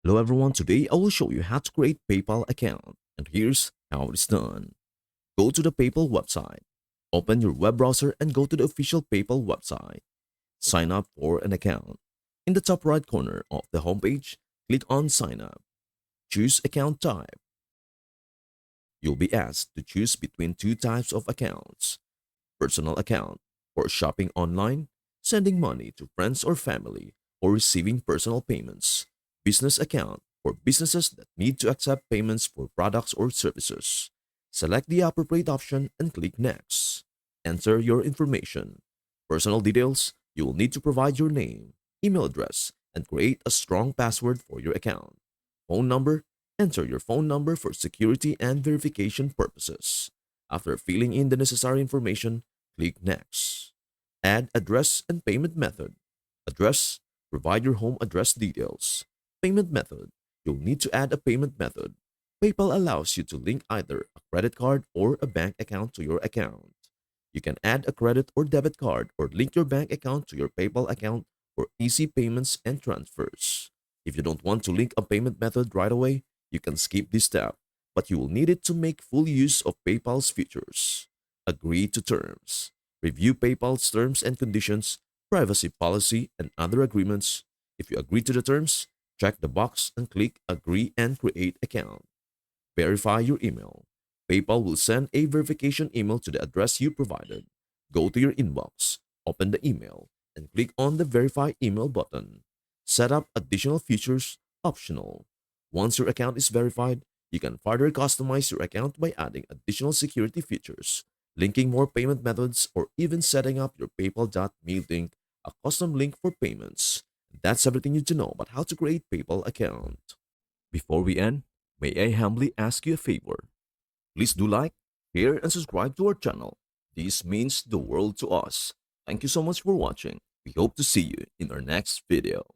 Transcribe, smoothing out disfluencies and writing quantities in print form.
Hello everyone, today I will show you how to create PayPal account and here's how it is done. Go to the PayPal website, open your web browser and go to the official PayPal website. Sign up for an account. In the top right corner of the homepage, click on sign up. Choose account type. You'll be asked to choose between two types of accounts. Personal account for shopping online, sending money to friends or family, or receiving personal payments. Business account for businesses that need to accept payments for products or services. Select the appropriate option and click Next. Enter your information. Personal details, you will need to provide your name, email address, and create a strong password for your account. Phone number, enter your phone number for security and verification purposes. After filling in the necessary information, click Next. Add address and payment method. Address, provide your home address details. Payment method, you'll need to add a payment method. PayPal allows you to link either a credit card or a bank account to your account. You can add a credit or debit card or link your bank account to your PayPal account for easy payments and transfers. If you don't want to link a payment method right away, you can skip this step, but you will need it to make full use of PayPal's features. Agree to terms. Review PayPal's terms and conditions, privacy policy, and other agreements. If you agree to the terms, check the box and click Agree and Create Account. Verify your email. PayPal will send a verification email to the address you provided. Go to your inbox, open the email, and click on the Verify Email button. Set up additional features optional. Once your account is verified, you can further customize your account by adding additional security features, linking more payment methods, or even setting up your PayPal.me link, a custom link for payments. That's everything you need to know about how to create PayPal account. Before we end, may I humbly ask you a favor? Please do like, share, and subscribe to our channel. This means the world to us. Thank you so much for watching. We hope to see you in our next video.